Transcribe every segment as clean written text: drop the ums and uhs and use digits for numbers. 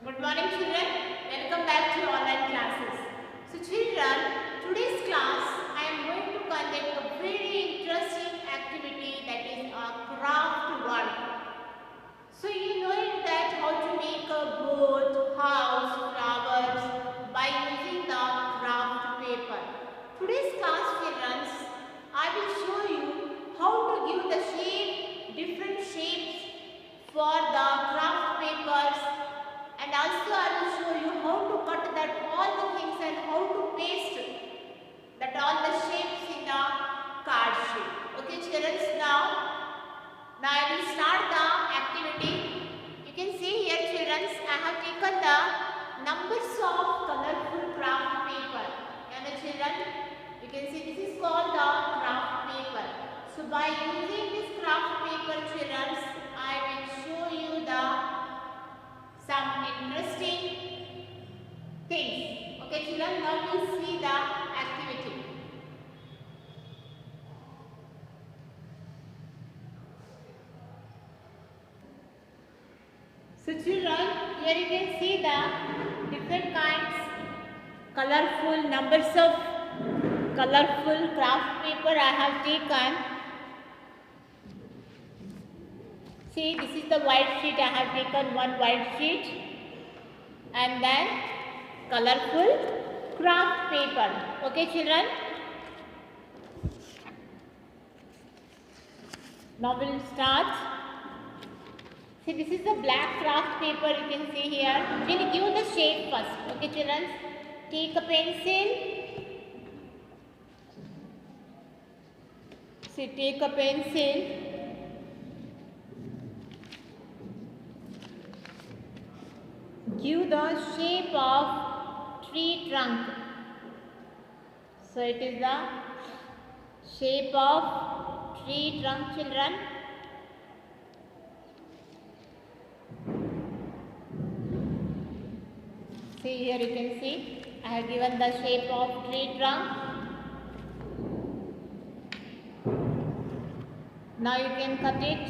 Good morning children. Welcome back to online classes. So children, today's class I am going to conduct a very interesting activity, that is a craft work. So you know it that how to make a boat, house, flowers by using the craft paper. Today's class children, I will show you how to give the different shapes for the craft papers, and also I will show you how to cut that all the things and how to paste that all the shapes in the card sheet. Okay children, now I will start the activity. You can see here children, I have taken the numbers of colorful craft paper. And the children, you can see this is called the craft paper. So by using this craft paper children, I will show you the some interesting things. Okay children, now we will see the activity. So children, here you can see the different kinds, colorful numbers of colorful craft paper I have taken. See, this is the white sheet. I have taken one white sheet and then colorful craft paper. Okay children, now we will start. See, this is the black craft paper, you can see here. We will give the shape first. Okay children, take a pencil. See, take a pencil. Give the shape of tree trunk. So it is the shape of tree trunk children. See, here you can see I have given the shape of tree trunk. Now you can cut it.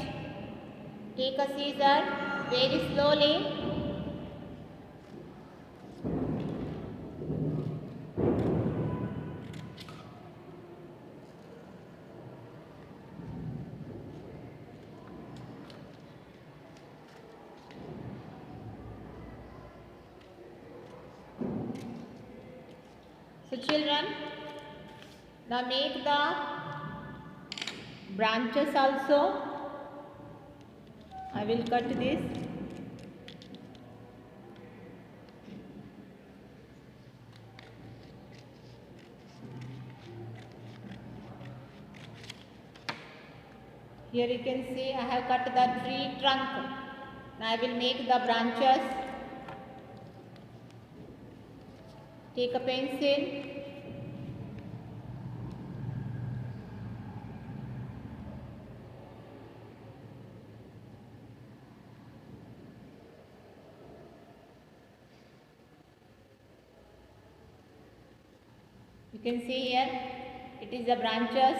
Take a scissor very slowly. So children, now make the branches also. I will cut this. Here you can see I have cut the tree trunk. Now I will make the branches. Take a pencil. You can see here it is the branches.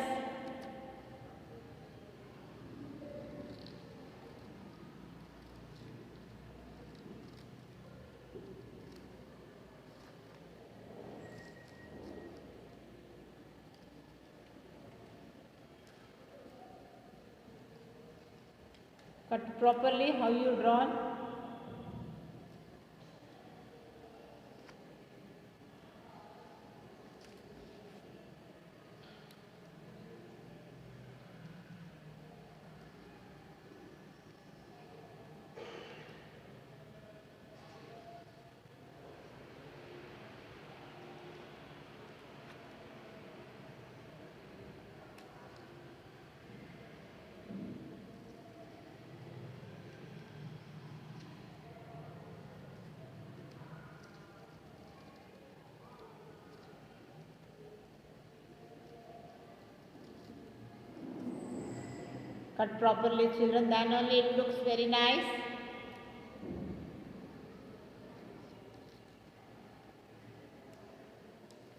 Cut properly how you drawn. Cut properly children, then only it looks very nice.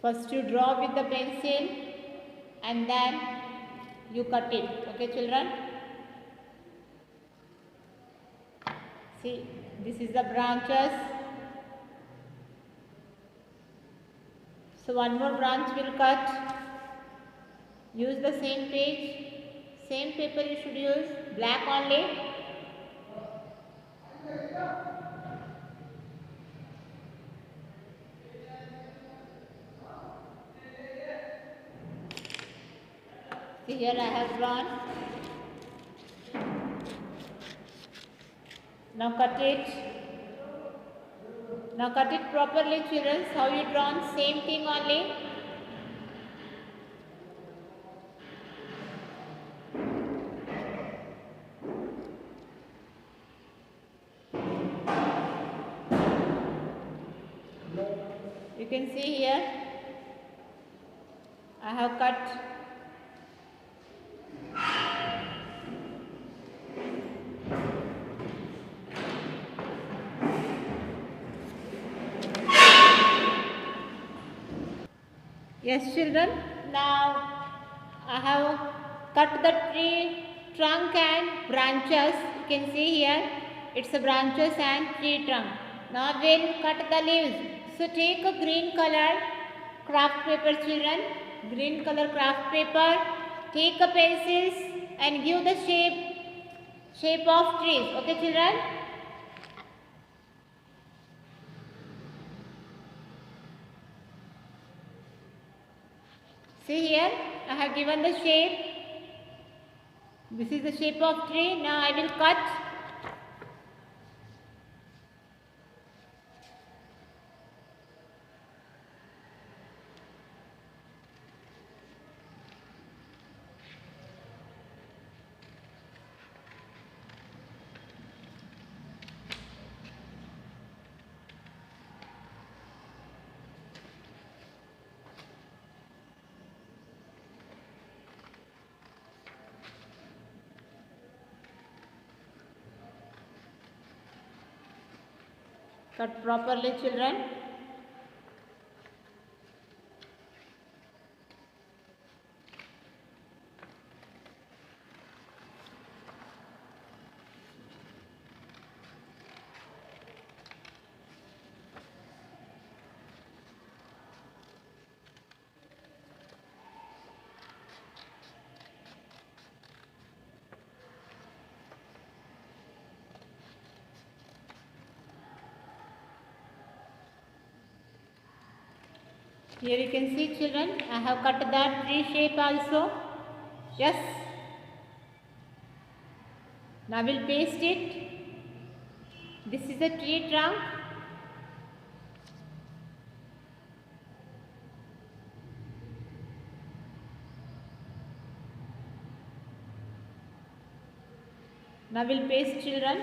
First you draw with the pencil and then you cut it. Okay children? See, this is the branches. So one more branch will cut. Use the same page, same paper you should use, black only. See here I have drawn. Now cut it. Now cut it properly, children. How you drawn? Same thing only. You can see here. I have cut. Yes, children. Now I have cut the tree trunk and branches. You can see here. It's a branches and tree trunk. Now we'll cut the leaves. So take a green color craft paper, children. Green color craft paper. Take a pencils and give the shape of trees. Okay, children. See here, I have given the shape. This is the shape of tree. Now I will cut. Cut properly, children. Here you can see, children, I have cut that tree shape also. Yes. Now we'll paste it. This is a tree trunk. Now we'll paste, children.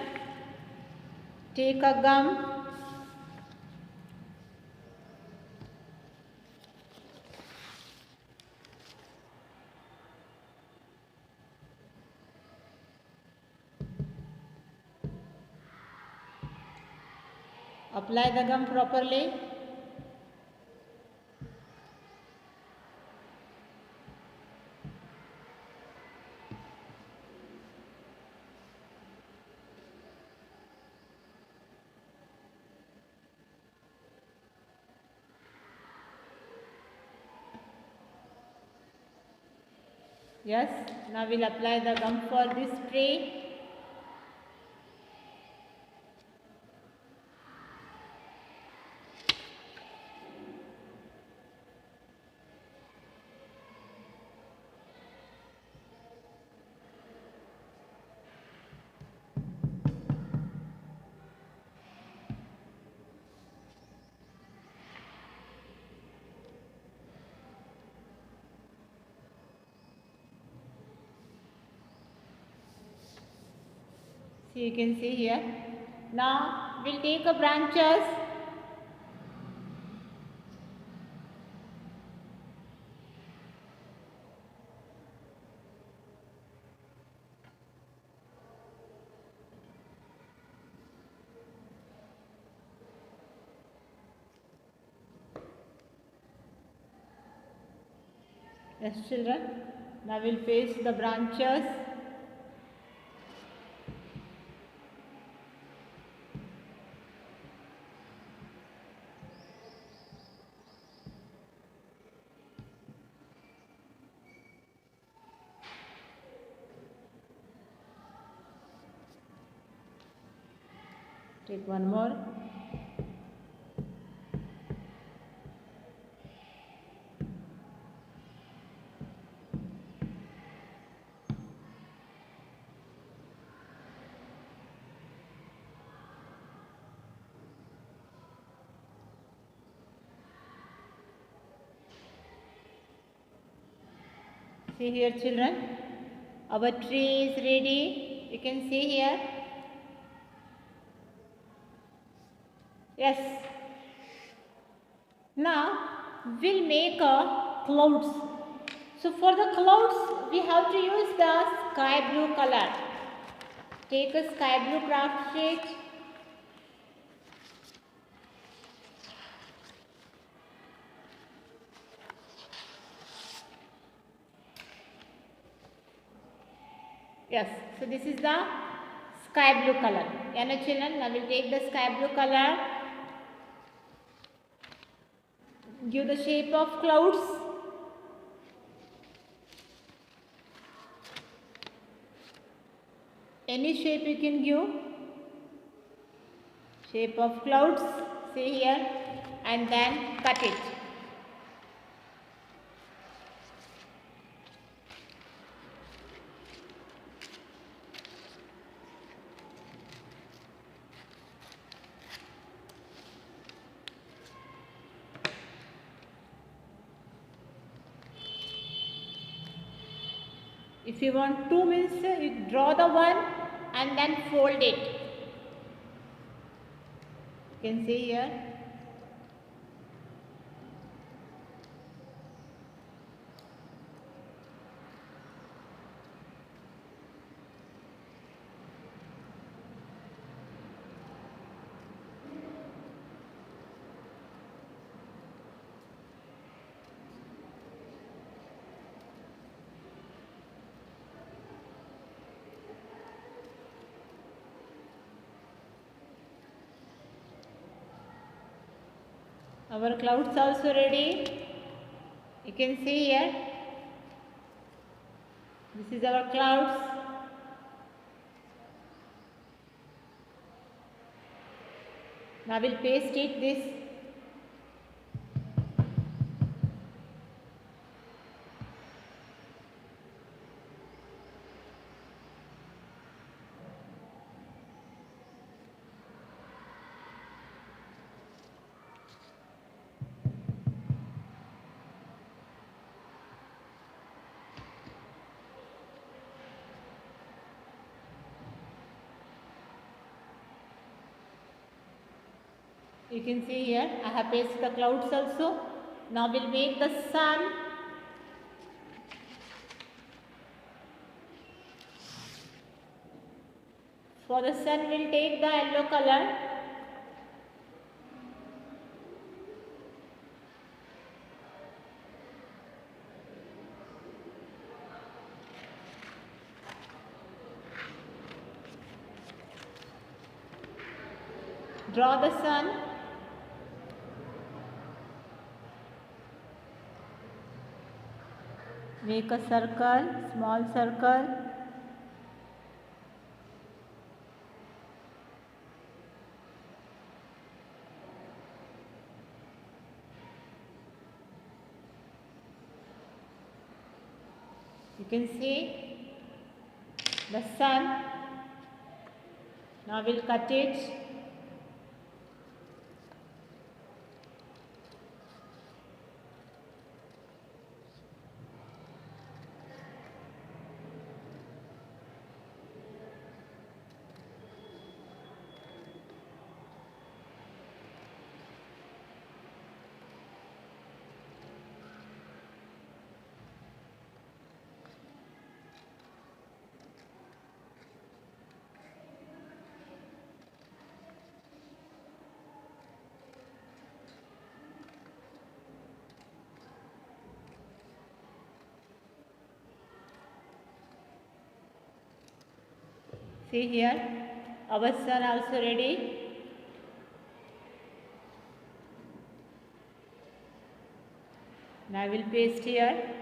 Take a gum. Apply the gum properly. Yes, now we'll apply the gum for this tree. So you can see here. Now we'll take a branches. Yes, children. Now we'll paste the branches. Take one more. See here children, our tree is ready. You can see here. Yes. Now we'll make a clouds. So for the clouds we have to use the sky blue color. Take a sky blue craft sheet. Yes, so this is the sky blue color. Yeah, children, now we'll take the sky blue color. Give the shape of clouds. Any shape you can give. Shape of clouds, see here, and then cut it. If you want two means you draw the one and then fold it. You can see here. Our clouds also ready. You can see here. This is our clouds. Now we'll paste it this. You can see here, I have pasted the clouds also. Now we'll make the sun. For the sun, we'll take the yellow color. Draw the sun. Make a circle, small circle. You can see the sun. Now we'll cut it. See here, our sun also ready. Now I will paste here.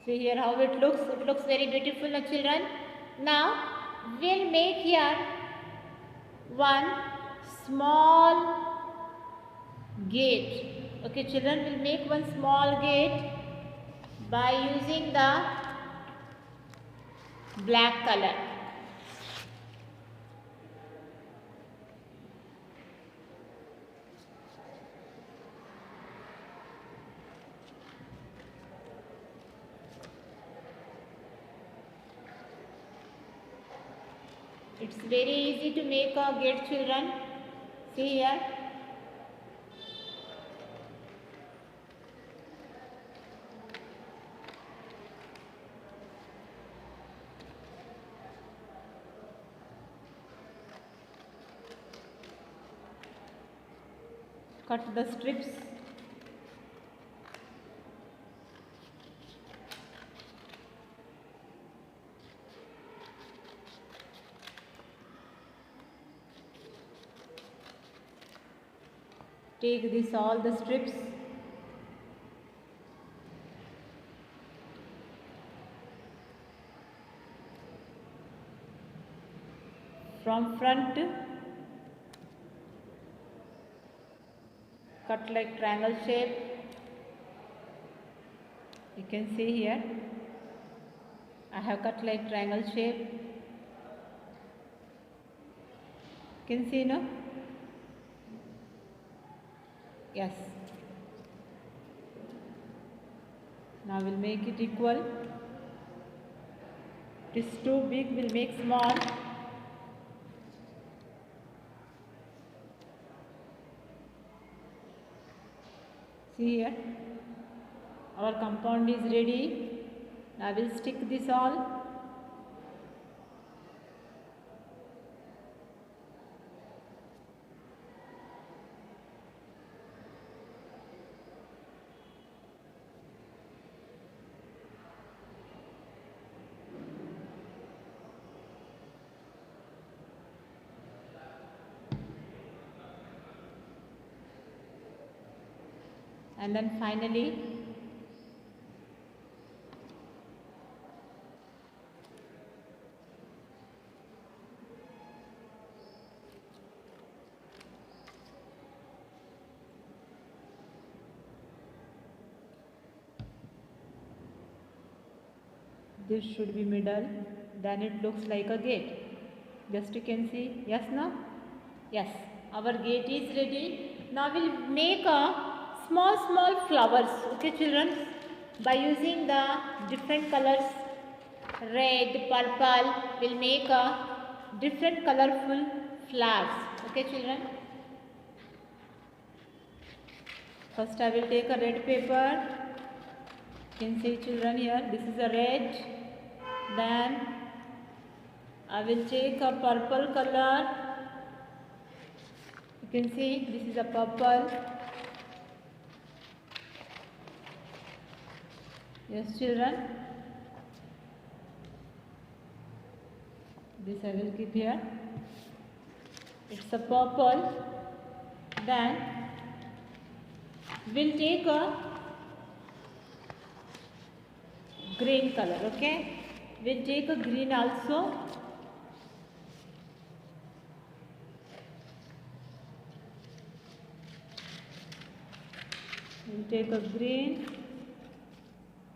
See here how it looks. It looks very beautiful, now children. Now we'll make here one small gate. Okay children, we'll make one small gate by using the black color. It's very easy to make a gate children. See here. Cut the strips. Take this all the strips. From front, cut like triangle shape. You can see here, I have cut like triangle shape. You can see, no? Yes. Now we'll make it equal. It is too big, we'll make small. See here, our compound is ready. Now we'll stick this all. And then finally this should be middle, then it looks like a gate. Just you can see, yes, no? Yes, our gate is ready. Now we'll make a small flowers, okay children, by using the different colors, red, purple. We'll make a different colorful flowers, okay children. First I will take a red paper. You can see children here, this is a red. Then I will take a purple color. You can see this is a purple. Yes children, this I will keep here. It's a purple. Then we'll take a green color, okay? We'll take a green also. We'll take a green.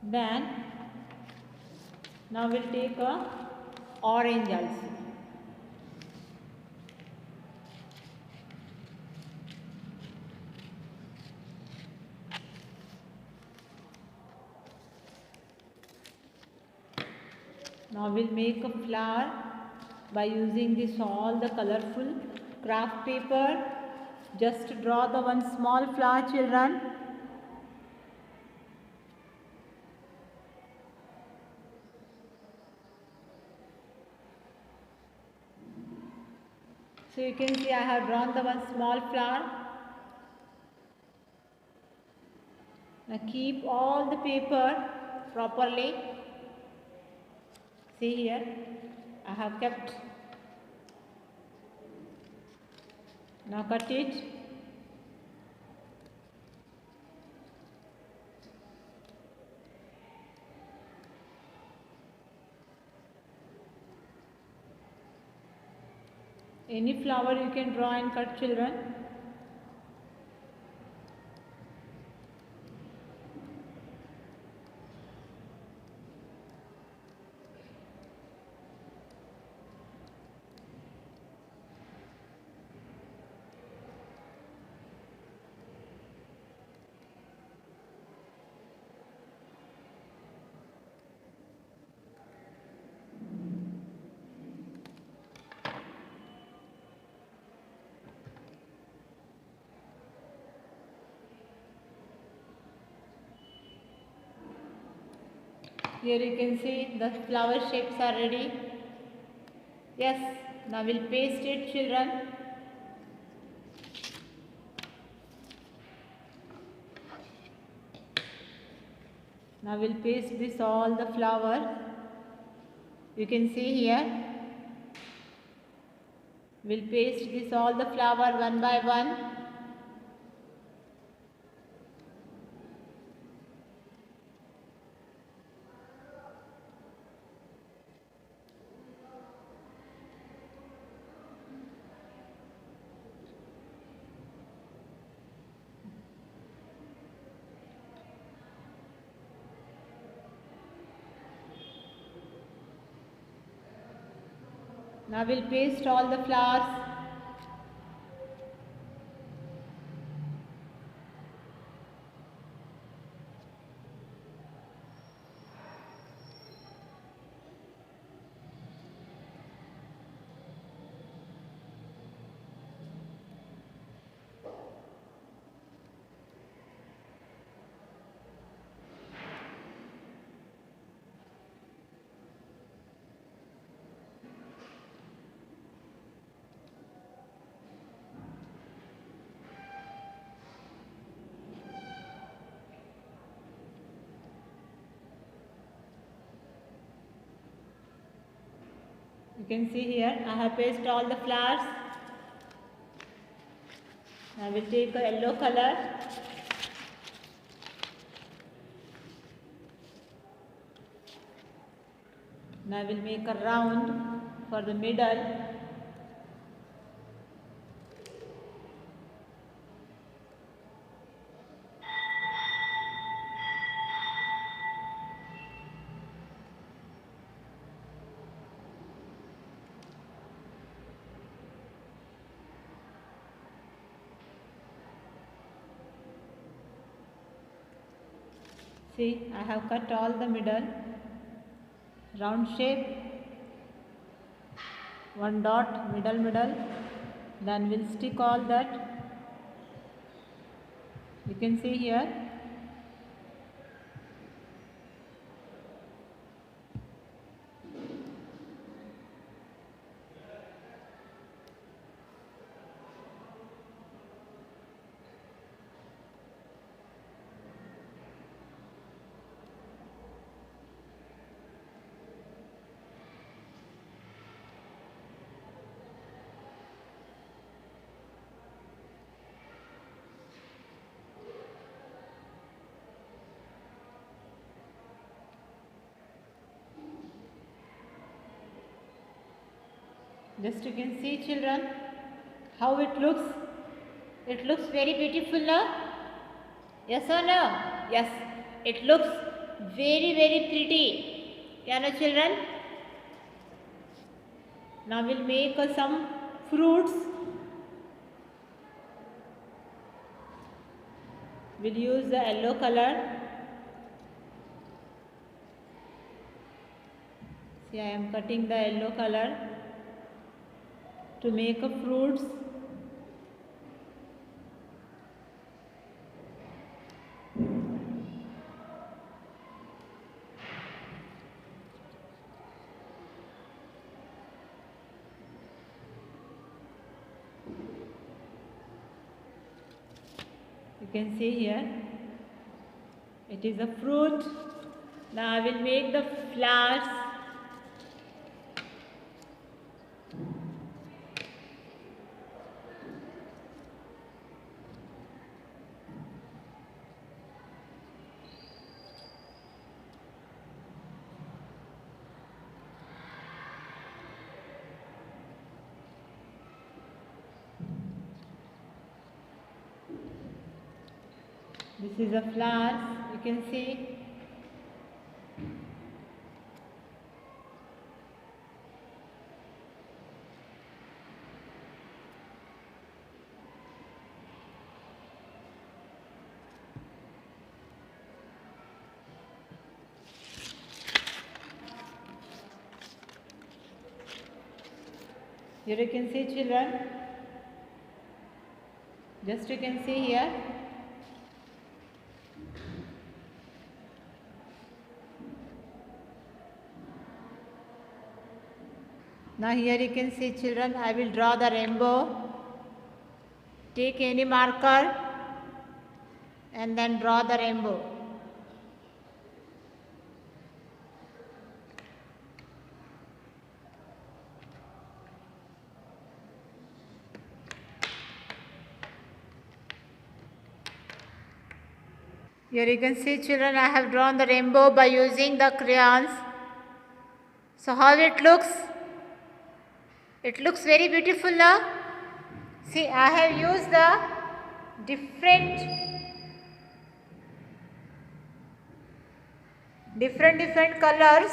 Then now we'll take a orange also. Now we'll make a flower by using this all the colorful craft paper. Just draw the one small flower children. So you can see I have drawn the one small flower. Now keep all the paper properly. See here, I have kept. Now cut it. Any flower you can draw and cut, children. Here you can see the flower shapes are ready. Yes, now we'll paste it, children. Now we'll paste this all the flowers. You can see here. We'll paste this all the flower one by one. Now we'll paste all the flowers. You can see here I have pasted all the flowers. I will take a yellow color. Now I will make a round for the middle. See, I have cut all the middle, round shape, one dot, middle, then we'll stick all that. You can see here. Just you can see, children, how it looks. It looks very beautiful now. Yes or no? Yes, it looks very pretty. Yeah, no, children? Now we'll make some fruits. We'll use the yellow color. See, I am cutting the yellow color to make fruits. You can see here, it is a fruit. Now I will make the flowers. This is a flowers, you can see. Here you can see, children. Just you can see here. Now here you can see, children, I will draw the rainbow. Take any marker and then draw the rainbow. Here you can see, children, I have drawn the rainbow by using the crayons. So how it looks? It looks very beautiful now. See, I have used the different colors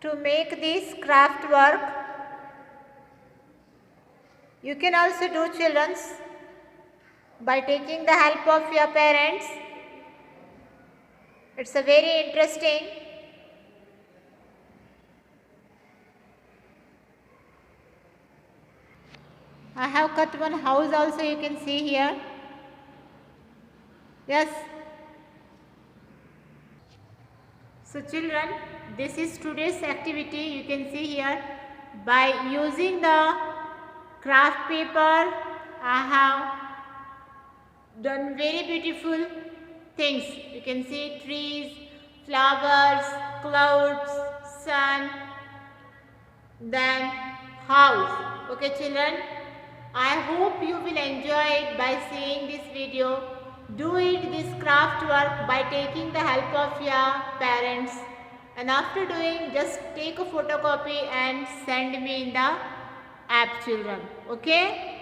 to make this craft work. You can also do, children, by taking the help of your parents. It's a very interesting. I have cut one house also, you can see here. Yes. So children, this is today's activity, you can see here. By using the craft paper, I have done very beautiful things. You can see trees, flowers, clouds, sun, then house. Okay children, I hope you will enjoy it by seeing this video. Do it this craft work by taking the help of your parents, and after doing, just take a photocopy and send me in the app, children. Okay?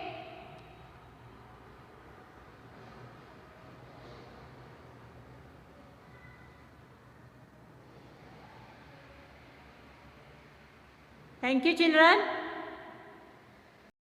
Thank you, children.